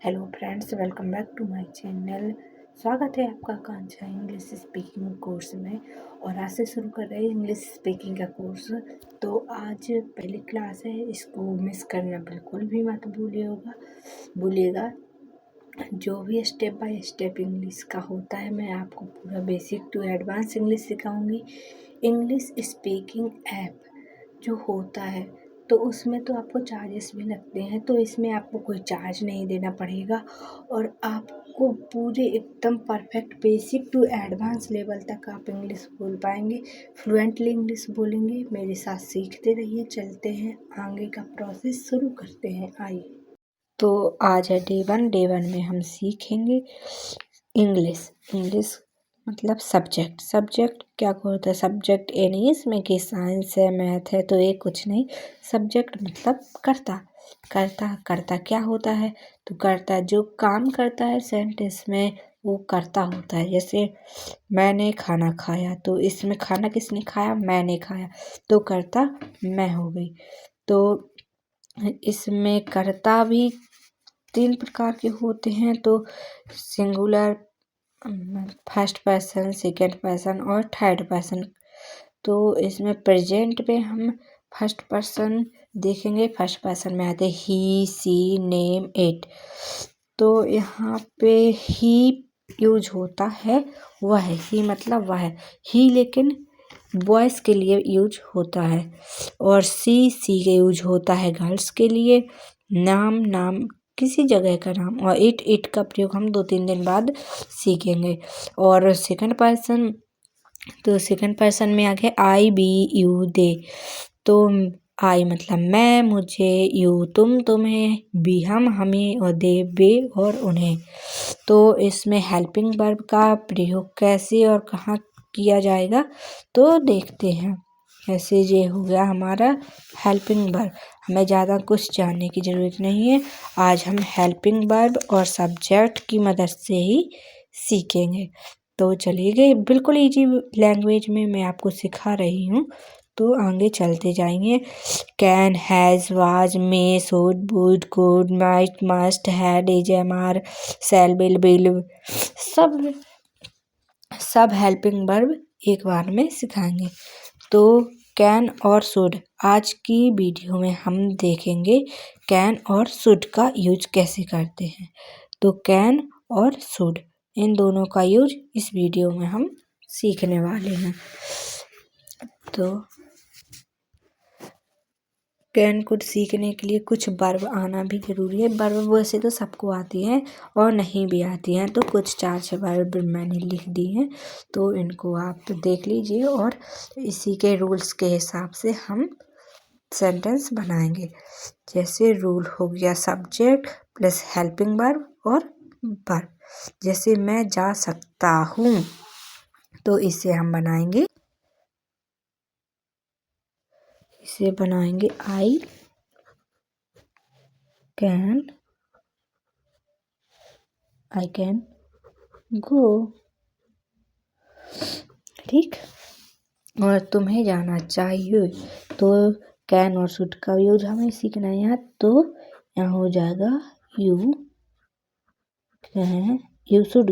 Hello friends, welcome back to my channel. स्वागत है आपका आकांक्षा इंग्लिश स्पीकिंग कोर्स में। और आज से शुरू कर रहे हैं इंग्लिश स्पीकिंग का कोर्स। तो आज पहली क्लास है, इसको मिस करना बिल्कुल भी मत भूलिएगा। जो भी स्टेप बाय स्टेप इंग्लिश का होता है, मैं आपको पूरा बेसिक टू एडवांस इंग्लिश सिखाऊंगी। इंग्लिश स्पीकिंग ऐप जो होता है तो उसमें तो आपको चार्जेस भी लगते हैं, तो इसमें आपको कोई चार्ज नहीं देना पड़ेगा और आपको पूरे एकदम perfect basic to advance level तक आप इंग्लिश बोल पाएंगे। फ्लुएंटली इंग्लिश बोलेंगे। मेरे साथ सीखते रहिए। चलते हैं आगे का प्रोसेस शुरू करते हैं। आइए। तो आज है डे 1 में हम सीखेंगे इंग्लिश मतलब सब्जेक्ट क्या होता है। सब्जेक्ट ये नहीं इसमें कि साइंस है, मैथ है, तो ये कुछ नहीं। सब्जेक्ट मतलब करता क्या होता है। तो करता जो काम करता है सेंटेंस में, वो करता होता है। जैसे मैंने खाना खाया, तो इसमें खाना किसने खाया, मैंने खाया, तो करता मैं हो गई। तो इसमें करता भी 3 प्रकार के होते हैं। तो singular, first person, second person और थर्ड पर्सन। तो इसमें प्रेजेंट में हम फर्स्ट पर्सन देखेंगे। फर्स्ट पर्सन में आते ही, सी, नेम, इट। तो यहाँ पे ही यूज होता है, वह ही मतलब वह ही, लेकिन बॉयज़ के लिए यूज होता है। और सी के यूज होता है गर्ल्स के लिए। नाम किसी जगह का नाम। और इट का प्रयोग हम 2-3 दिन बाद सीखेंगे। और सेकंड पर्सन, तो सेकंड पर्सन में आ गया आई, बी, यू, दे। तो आई मतलब मैं, मुझे, यू तुम, तुम्हें, बी हम, हमें, और दे वे और उन्हें। तो इसमें हेल्पिंग वर्ब का प्रयोग कैसे और कहाँ किया जाएगा तो देखते हैं। ऐसे ये हो गया हमारा हेल्पिंग वर्ब। हमें ज़्यादा कुछ जानने की ज़रूरत नहीं है। आज हम हेल्पिंग वर्ब और सब्जेक्ट की मदद से ही सीखेंगे। तो चलिए, बिल्कुल इजी लैंग्वेज में मैं आपको सिखा रही हूँ, तो आगे चलते जाएंगे। Can, has, was, may, should, would, could, might, must, had, is, am, are, shall, will, सब हेल्पिंग वर्ब एक बार में सिखाएंगे। तो कैन और शुड आज की वीडियो में हम देखेंगे कैन और शुड का यूज कैसे करते हैं। तो कैन और शुड इन दोनों का यूज इस वीडियो में हम सीखने वाले हैं। तो कैन कुड सीखने के लिए कुछ वर्ब आना भी ज़रूरी है। वर्ब वैसे तो सबको आती हैं और नहीं भी आती हैं, तो कुछ 4-6 वर्ब मैंने लिख दी हैं, तो इनको आप देख लीजिए और इसी के रूल्स के हिसाब से हम सेंटेंस बनाएंगे। जैसे रूल हो गया सब्जेक्ट प्लस हेल्पिंग वर्ब और वर्ब। जैसे मैं जा सकता हूँ, तो इसे हम बनाएंगे आई कैन गो। ठीक। और तुम्हें जाना चाहिए, तो कैन और शुड का यूज हमें सीखना है यहाँ। तो यहाँ हो जाएगा यू शुड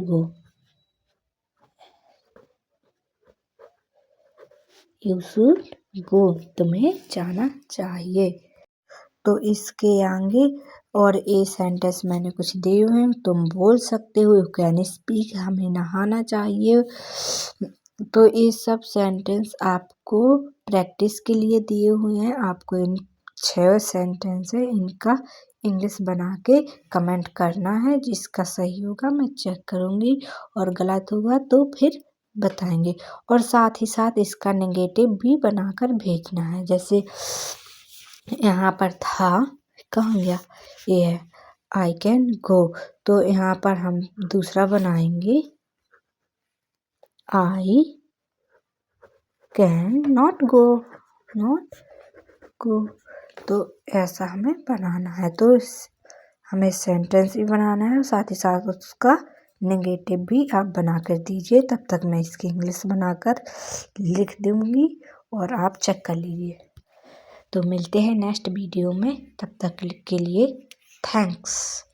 गो, तुम्हें जाना चाहिए। तो इसके आगे और ये सेंटेंस मैंने कुछ दिए हुए हैं, तुम बोल सकते हो। यू कैन स्पीक, हमें नहाना चाहिए। तो ये सब सेंटेंस आपको प्रैक्टिस के लिए दिए हुए हैं। आपको इन 6 सेंटेंस है, इनका इंग्लिश बना के कमेंट करना है। जिसका सही होगा मैं चेक करूँगी और गलत होगा तो फिर बताएंगे। और साथ ही साथ इसका नेगेटिव भी बनाकर भेजना है। जैसे यहाँ पर था, कहाँ गया, ये है आई कैन गो। तो यहाँ पर हम दूसरा बनाएंगे आई कैन नॉट गो, तो ऐसा हमें बनाना है। तो हमें सेंटेंस भी बनाना है और साथ ही साथ उसका नेगेटिव भी आप बना कर दीजिए। तब तक मैं इसकी इंग्लिश बनाकर लिख दूँगी और आप चेक कर लीजिए। तो मिलते हैं नेक्स्ट वीडियो में, तब तक के लिए थैंक्स।